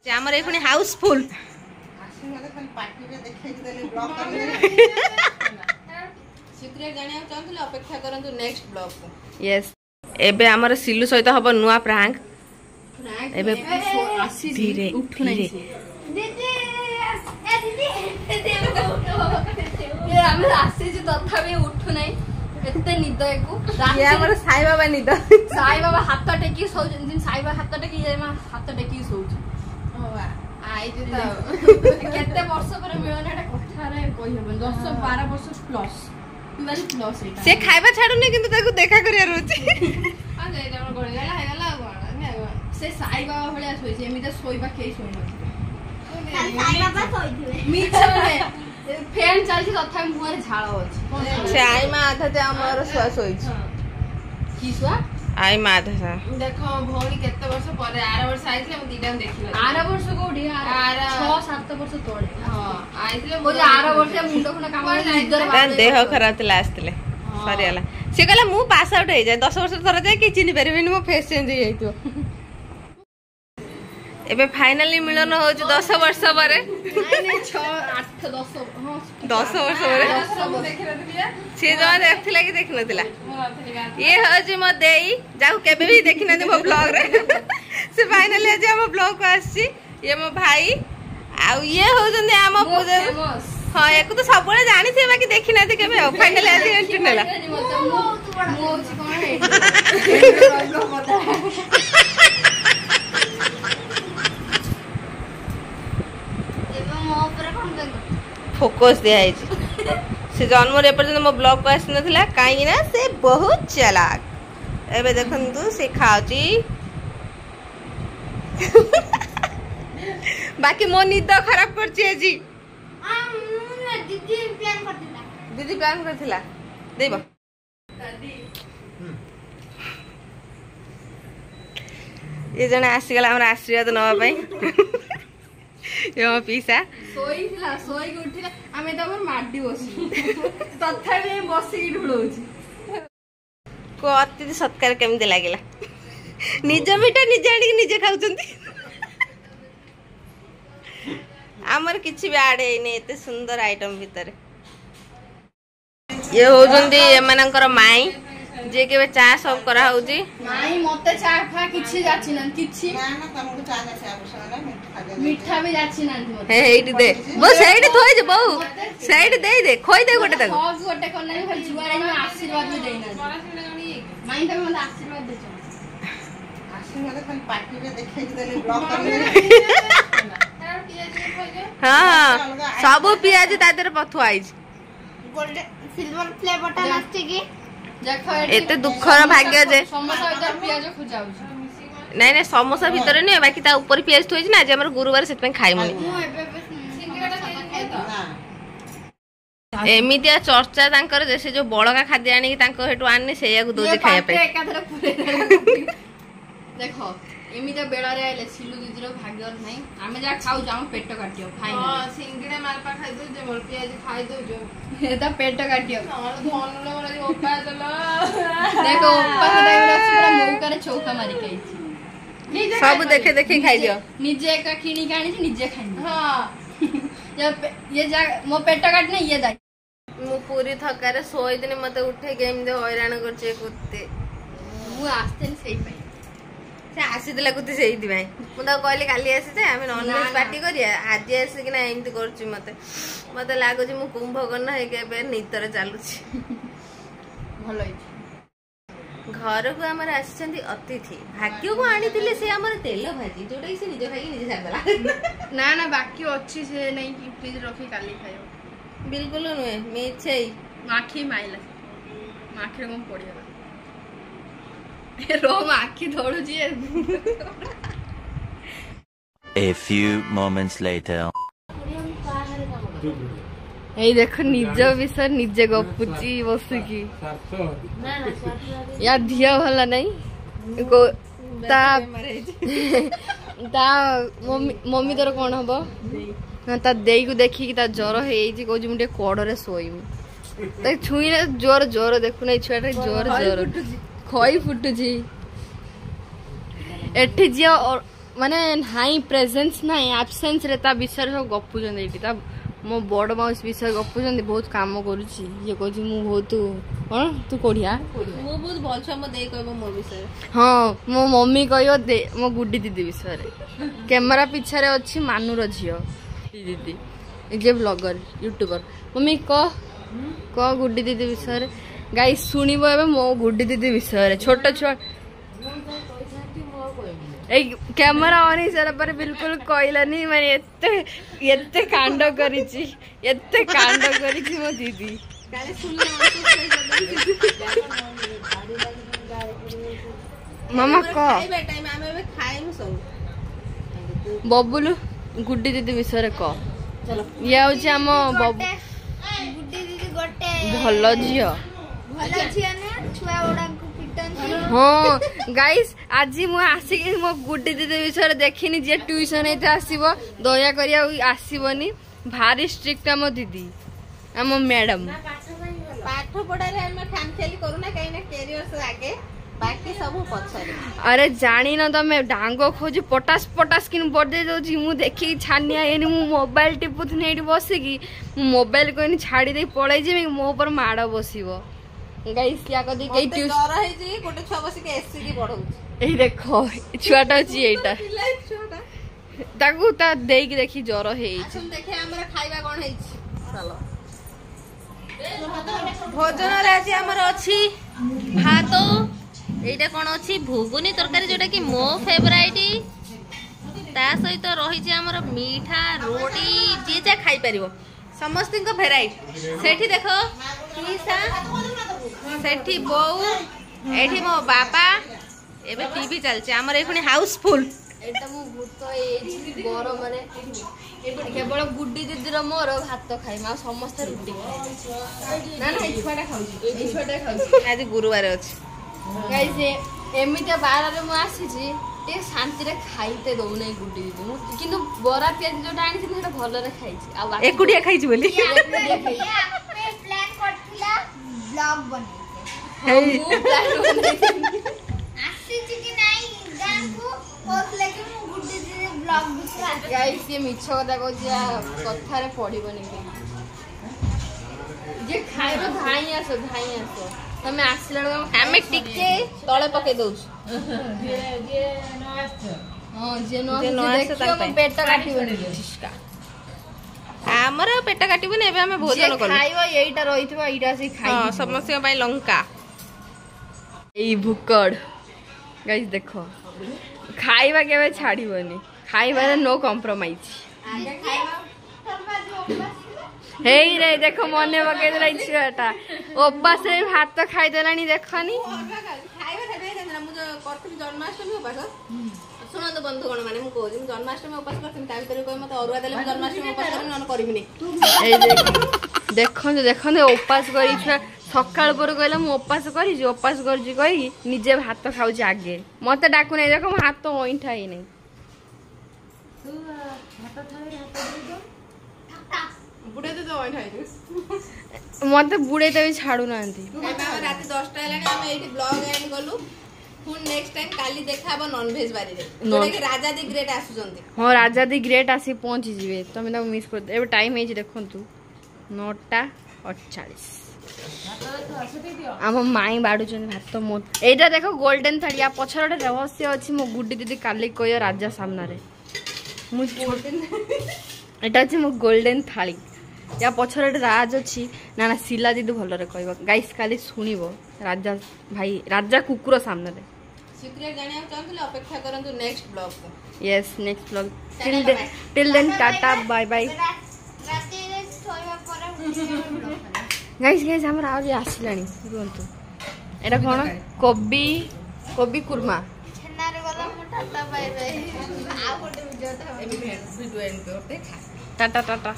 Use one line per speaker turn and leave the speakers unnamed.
ଆମର ଏ ପୁଣି ହାଉସଫୁଲ ଅପେକ୍ଷା କରନ୍ତୁ ନେକ୍ସଟ ବ୍ଲଗ କୁ। ୟେସ୍ ଏବେ ଆମର ସିଲୁ ସହିତ ହବ ନୂଆ ପ୍ରାଙ୍କ। ଏବେ ଧୀରେ ଧୀରେ
ତଥାପି ଉଠୁ ନାହିଁ ଏତେ ନିଦ
ଆମର ସାଇ ବାବା ନିଦ।
ସାଇ ବାବା ହାତ ଟେକି ଶୋଉଛନ୍ତି। ସାଇ ବାବା ହାତ ଟେକି ହାତ ଟେକି ଶୋଉଛି। କେତେ ବର୍ଷ ପରେ ମିଳନ ଏଟା କଥାରେ କହିହବନି। 10-12 ବର୍ଷ ପ୍ଲସ୍
ସେ ଖାଇବା ଛାଡୁନି କିନ୍ତୁ ତାକୁ ଦେଖା କରିବାର ଅଛି।
ସେ ସାଇ ବାବା ଭଳିଆ ଶୋଇଛି। ଏମିତି ଶୋଇବା କେହି ଶୋଇନଥିବେ। ଫ୍ୟାନ୍ ଚାଲିଛି ତଥାପି ମୁହଁରେ ଝାଳ ଅଛି।
ସେ ଆଇ ମା ଆଧା ଆମର ଶୁଆ ଶୋଇଛି।
କି ଶୁଆ?
ଆଇ ମା ଆଧା
ଦେଖ ଭଉଣୀ କେତେ ବର୍ଷ ପରେ ଆର ବର୍ଷ ଆଇଥିଲେ ମୁଁ ଦିଟା ଦେଖିଲି। ଆର ବର୍ଷ କୋଉଠି 6-7 ବର୍ଷ ତଳେ ଆଇଥିଲେ। ଆର ବର୍ଷ ମୁଣ୍ଡ ଫୁଣ୍ଡ କାମ
ଦେହ ଖରାପ ଥିଲା ଆସିଥିଲେ ସରିଗଲା। ସିଏ କହିଲା ମୁଁ ପାସ୍ ଆଉଟ୍ ହେଇଯାଏ 10 ବର୍ଷ ଥରେ ଯାଏ କି ଚିହ୍ନି ପାରିବିନି ମୋ ଫେସ୍ ଚେଞ୍ଜ ହେଇଯାଇଥିବ। ଏବେ ଫାଇନାଲି ମିଳନ ହଉଛି 10 ବର୍ଷ ପରେ। 10 ବର୍ଷ ପରେ ସିଏ ଜମା ଦେଖିଥିଲା କି ଦେଖିନଥିଲା। ଇଏ ହଉଛି ମୋ ଦେଇ ଯାହାକୁ କେବେ ବି ଦେଖିନାହାନ୍ତି ମୋ ବ୍ଲଗ ରେ। ସେ ଫାଇନାଲି ଆଜି ଆମ ବ୍ଲଗ କୁ ଆସିଛି। ଇଏ ମୋ ଭାଇ ଆଉ ଇଏ ହଉଛନ୍ତି ଆମ ପୂଜା। ହଁ ୟାକୁ ତ ସବୁବେଳେ ଜାଣିଥିବେ ବାକି ଦେଖିନାହାନ୍ତି କେବେ ଆଉ। ଫାଇନାଲି ଆଜି ଏଣ୍ଟ୍ରି ନେଲା। फोकस दिया है से जन्म एपर्यंत मो ब्लॉग को आसी नथिला काई ना से बहुत चालाक। एबे देखंतु से खाउची बाकी मो निद खराब करची जी। दीदी प्लान करथिला देबो ये जने आसी गला हमरा आशीर्वाद नवा पई। यो पीसा
सोईला सोई के उठिला आमे त हमर माडी बसी तथापि बसी ढुळौची
को अतिथि सत्कार केमते लागिला। निज मिठा निजे आडी निजे खाउचंती। हमर किछि भी आडे नै एते सुंदर आइटम भीतर। ये होजंती एमानकर माई जे केबे चा सब करा होउची।
माई मते चा खा किछि जाछि न किछि ना ना तमको चा जाछि आवश्यक ना मीठा भी जाछि न मते।
हे हेडी दे बो सेडी थोइ जे बहु सेडी दे खोइ दे गोटे तक
सब गोटे कोन नै खाली जुआरे में आशीर्वाद भी देना। माई त मते आशीर्वाद दे छ। आशीर्वाद खाली पार्टी रे देखै देले ब्लॉग करले।
हां सब पियाज तादर पथु आइज
गोल्डन सिल्वर फ्लेवर ता नस्ती की देखो
एते दुखर भाग्य जे
समोसा इधर पियाज खुजाउछ।
नहीं नहीं समोसा भीतर नहीं बाकी ता ऊपर पियाज थोइ ना जे हमर गुरुवार सेत पे खाइमुनी। एमितिया चर्चा तांकर जे से जो बळका खाद्य आनी तांको हेटु आनी सेया को दोजे खाया पे
एकाधर पुरे देखो एमितिया बेड़ा रे आइले सिलु दीदी रो भाग्य नहीं। आमे जा खाउ जाऊ पेट काटियो खाइ हां सिंगडे मालपा खाइ दो जे मोर पियाज खाइ दो जो एदा पेट काटियो धनुले मोर जे ओपा चलो देखो ओपा टाइम रे पूरा मौका रे चौका मारी खाइछी।
सब देखे देखे खाइ दियो
निजे का किनी कानी निजे खाइ। हां ये जा मो पेट काटने ये दा
मु पूरी थकारे सोई दिन मते उठे गेम दे हैरान करछे कुत्ते
मु आस्ते सही पई
से आसी दिला कुत्ते सेही दिबाई मु त कहले काली आसी जे हम नॉनवेज पार्टी करिया आज आसी कि ना एमती करछि। मते मते लागो जे मु कुंभकर्ण हे के बे नितर चालुछि।
भलो
घर को हमर आछंती अतिथि भाग्य को आनी थिले से हमर तेल भाजी जोटा से निजे खाई निजे सारदला।
ना ना बाकी अछि से नहीं कि प्लीज रखी काली खायो
बिल्कुल नुए मेछै
माखी माइला माखी को पड़िया रो माखी धोडु जी।
A few moments later
ए देखो निज विषय निजे गपुची बसुकी या धिया भला नहीं को ता ता मम्मी तोर कोन हबो ता देई को देखी कि ता ज्वर हेई जी को मुटे कोडरे सोइम त छुई जोर जोर देखु नै छुआटे जोर जोर खई फुटु जी एठी जिया माने हाई प्रेजेंस ना एब्सेंस रे ता विषय सब गपुजन एठी ता मो बड़ माउस विषय गपुजन बहुत काम करूची ये कहू मु बहुत कौन तू कोढ़िया
मु बहुत भलछ म देई कहबो मो विषय
हाँ मो मम्मी कहियो दे मो गुड्डी दीदी विषय रे कैमरा पीछे रे अछि मानुर झियो दीदी जे ब्लॉगर यूट्यूबर मम्मी क गुड्डी दीदी विषय रे गाइस सुनिबो एबे मो गुड्डी दीदी विषय रे छोट छुआ कैमरा ऑन ही सर पर बिल्कुल कहलानी माने एते कांड करिची मो दीदी
काले सुनले
मामा को
खाइबे टाइम आमे खाइमु सब
बबुलू गुड्डी दीदी विषय रे को
चलो
ये होची हम
गुड्डी दीदी गोटे
भलो झियो
भलो छिया ने छुआ ओडा को पिटन
हाँ गाइस आज मु आसिक मो गुड्डी दीदी विषय देखिनी जे ट्यूशन हेते आसीबो दया करिया आसीबनी भारी स्ट्रिक्ट हम दीदी हम मैडम
पाठ पढ़ाई रे हम खाम खेली करू ना कहीं ना कैरियर से आगे बाकी सब पछरे
अरे जानी ना तमे डांगो खोजी पटास पटास किन बडे दोची मु देखि छानिया एनी मु मोबाइल टिपुत नेठी बसिकी मु मोबाइल कोनी छाडी दे पळाई जे मो ऊपर माड़ बसिबो गाइस या कदी के ट्यूशन
डर है जे गोटे छुआ बसी के एससी की पढौ
एही देखो छुआटा छी एटा
छुआटा
ताकू ता देई के देखि जरो हेई
हम देखे हमरा खाइबा कोन हेई चलो भोजन रे आज हमर अछि भात एटा कोन अछि भुगुनी तरकारी जोटा कि मो फेवराइट ता सहित रही जे हमर मीठा रोटी जे जे खाई परिबो समस्त को भेराइट सेठी देखो कीसा सेठी बौ एठी मो बाबा एबे टीवी चलचे हमर एखुनी हाउसफुल
एटा मु भूत ए गरम रे केवल गुड्डी दीदी रो मोर भात खाई मा समस्त रुटी
ना ना ई छुआटा खाउची आज गुरुवार अछि
गाइस एमिते बार रे मु आसी छी ते शांति रे खाइते दउ नै गुड्डी दीदी मु किंतु बरा पियाज जोटा आनी छी सेटा भलो रे खाइ छी आ
एकुडिया खाइ छी बोली
आपे प्लान करथिला ब्लॉग बने आसी छी कि नाही गाम को पोस्ट लेके मु गुड्डी दीदी ब्लॉग बिसरा
गाइस ये मिछ कथा को जा कथा रे पडिबो नै जे खाइबो धाई आसो तमे आसिला
हमें टिके तळे पके दउछ
हां जे नो देखियो को पेट काटिबो ठिसका
हमर पेट काटिबो ने एबे हमें भोजन करब
खाइबो एइटा रहितबो एइटा से खाइ
हां समस्त पई लंका
एई भुकड़ गाइस देखो खाइबा केबे छाड़ीबोनी खाइबा रे नो कॉम्प्रोमाइज
आगे खाइबा तबा जो
हेई रे देखो मने बके देलाई छियाटा उपास रे भात तो खाइ देलानी देखनी
खाइबा थबे देना मु करथि जन्माष्टमी उपास सुन तो बंधु कोन माने मु कहू जन्माष्टमी उपास करथि ता भीतर कोइ मत अरुआ देले जन्माष्टमी उपास करबी न करबिनी
ए देखो उपास करी छुआ सकाळ पर कहला मु उपास करी जे उपास कर जी कही निजे भात खाउ छी आगे मते डाकु नै देखो मो हाथ तो ओइठा ही नै
तू भात थावे हाथ दे दो बुडे दे दो ओइठा ही
मते बुडे तबे छाडू नांती
रात 10 टा लागे हम एठी ब्लॉग एंड गलु फुन नेक्स्ट टाइम काली देखाबो नॉन वेज बारी रे जोटा कि राजा दी ग्रेट आसु जंती
हां राजा दी ग्रेट आसी पहुंची जिवे तमे ता मिस कर एबे टाइम हेज देखंतु 9:48 आम माई बाड़ुचन भात मो एटा देखो गोल्डन थाली आ पछरटे रहस्य अछि मो गुड्डी दीदी काली कयो राजा सामना रे मु एटा अछि मो गोल्डन थाली या पछरटे राज अछि ना ना शिला दीदी भलो रे कहबो गाइस काली सुनिबो राजा भाई राजा कुकुर सामना रे
सिक्रेट जानिया चाहतले अपेक्षा करंतु नेक्स्ट ब्लॉग को
यस next blog till then tata bye bye
राती रे सोया पर
गाइस हमर आज आसिलानी रुंतु एटा कोन कोबी कुरमा
छन्ना रे गला मोटा बाय बाय आ गोटे वीडियो
वीडियो एंड करते
टाटा टाटा